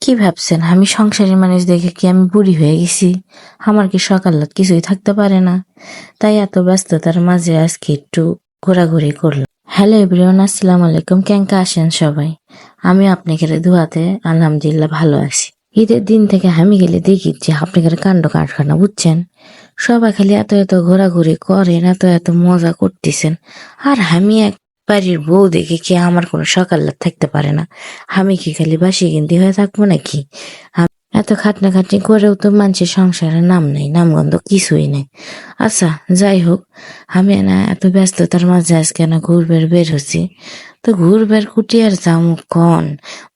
কি ভাবছেন আমি সংসারী মানুষ দেখে কি আমি বুড়ি হয়ে গেছি? আমার কি সকাল রাত কিছুই থাকতে পারে না? তাই এত ব্যস্ততার মাঝে আজকে একটু ঘোরাঘুরি করলাম। হ্যালো এভরিওয়ান, আসসালামু আলাইকুম। কেঙ্কা আছেন সবাই? আমি আপনাকে দুয়াতে আলহামদুলিল্লাহ ভালো আছি। ঈদের দিন থেকে আমি গেলে দেখি যে আপনাদের কাণ্ড কারখানা, বুঝছেন? সবাই খালি এত এত ঘোরাঘুরি করেন, এত এত মজা করতেছেন, আর আমি এক বাড়ির বউ দেখে কি আমার কোনো সকাল রাত থাকতে পারে না? আমি কি খালি বাসি গিন্দি হয়ে থাকবো নাকি? এত খাটনি করেও তো মানুষের সংসারের নাম নেই, নামগন্ধ কিছুই নেই। আচ্ছা, যাই হোক, আমি না এত ব্যস্ততার মাঝে আজকে না ঘুরবের বের হচ্ছি। তো ঘুরবের কুটি আর যামু কন?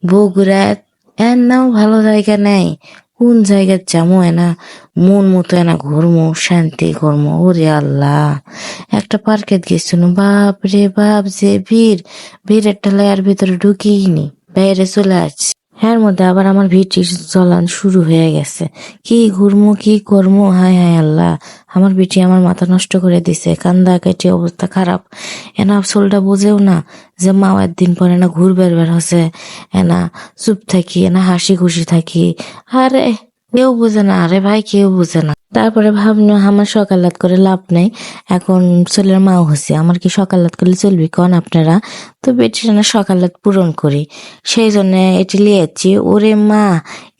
বগুড়া এর নাও ভালো জায়গা নেই। কোন জায়গায় যামু এনা মন মতো এনা ঘুরমু, শান্তি করমু? ওরে আল্লাহ, একটা পার্কে গেছিল, বাপ রে বাপ, যে ভিড়ের ঠেলায় আর ভিতরে ঢুকিনি, বাইরে চলে আসছি। এর মধ্যে আবার আমার ভিটির চলান শুরু হয়ে গেছে। কি ঘুরমু কি করমু, হায় হায় আল্লাহ, আমার বিটি আমার মাথা নষ্ট করে দিছে। কান্দা কাটি অবস্থা খারাপ। এনা সোলটা বোঝেও না যে মা একদিন পরে না ঘুরবার বের হচ্ছে, এনা চুপ থাকি, এনা হাসি খুশি থাকি। আরে কেউ বুঝে না, আরে ভাই কেউ বুঝে না। তারপরে ভাবলো আমার সকালাত করে লাভ নেই, এখন ছেলের মাও হচ্ছে, আমার কি সকালাত করলে চলবি কন আপনারা? তো বেটির না সকালাত পূরণ করি, সেই জন্য এটি লিয়েছি। ওরে মা,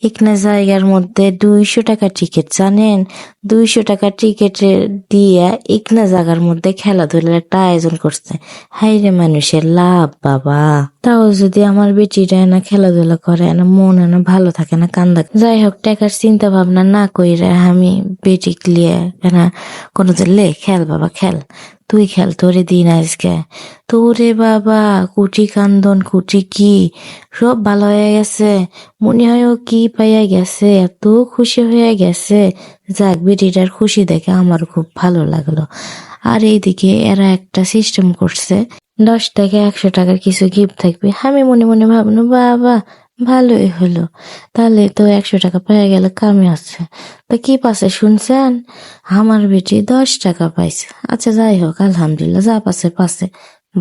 এখানে জায়গার মধ্যে 200 টাকা টিকিট, জানেন? 200 টাকা টিকিটে দিয়ে এখানে জায়গার মধ্যে খেলাধুলার একটা আয়োজন করছে। হাই রে মানুষের লাভ বাবা। তাও যদি আমার বেটিরা না খেলাধুলা করে না, মন না ভালো থাকে না, কান্দা। যাই হোক, টাকার চিন্তা ভাবনা না কইরা আমি বেটি লিয়ে না কোনো লে খেল বাবা খেল, তুই খেল, তোরে দিন আজকে। তোরে বাবা, কুটি কান্দন কুটি কি সব ভালো হয়ে গেছে। মনে হয় ও কি পাইয়া গেছে, এত খুশি হয়ে গেছে। যাক, বেটিটার খুশি দেখে আমার খুব ভালো লাগলো। আর এইদিকে এরা একটা সিস্টেম করছে, 10 থেকে 100 টাকার কিছু গিফট থাকবে। আমি মনে মনে ভাবলো বাবা ভালোই হলো, তাহলে তো 100 টাকা পেয়ে গেলে কামে আছে। তো কি পাচ্ছে শুনছেন? আমার বেটি 10 টাকা পাইছে। আচ্ছা যাই হোক, আলহামদুলিল্লাহ, যা পাচ্ছে পাচ্ছে,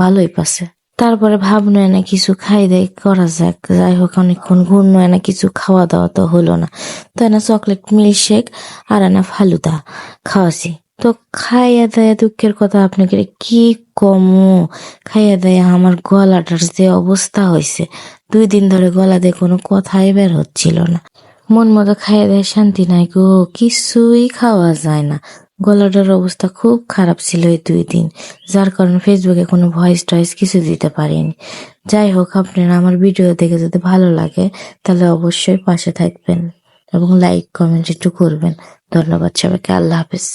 ভালোই পাচ্ছে। তারপরে ভাবনো না কিছু খাই দাই করা যাক। যাই হোক, অনেকক্ষণ ঘুরনো না, কিছু খাওয়া দাওয়া তো হলো না। তো না চকলেট মিল্কশেক আর না ফালুদা খাওয়াছি। তো খাইয়া দেয়া দুঃখের কথা আপনাকে কি কমু, খাইয়া দেয়া আমার গলাটার যে অবস্থা হয়েছে, 2 দিন ধরে গলা দিয়ে কোনো কথাই বের হচ্ছিল না। মন মতো খাইয়া দেয় শান্তি নাই গো, কিছুই খাওয়া যায় না। গলাটার অবস্থা খুব খারাপ ছিল এই 2 দিন, যার কারণে ফেসবুকে কোনো ভয়েস টয়েস কিছু দিতে পারিনি। যাই হোক, আপনারা আমার ভিডিও দেখে যদি ভালো লাগে তাহলে অবশ্যই পাশে থাকবেন এবং লাইক কমেন্ট একটু করবেন। ধন্যবাদ সবাইকে, আল্লাহ হাফেজ।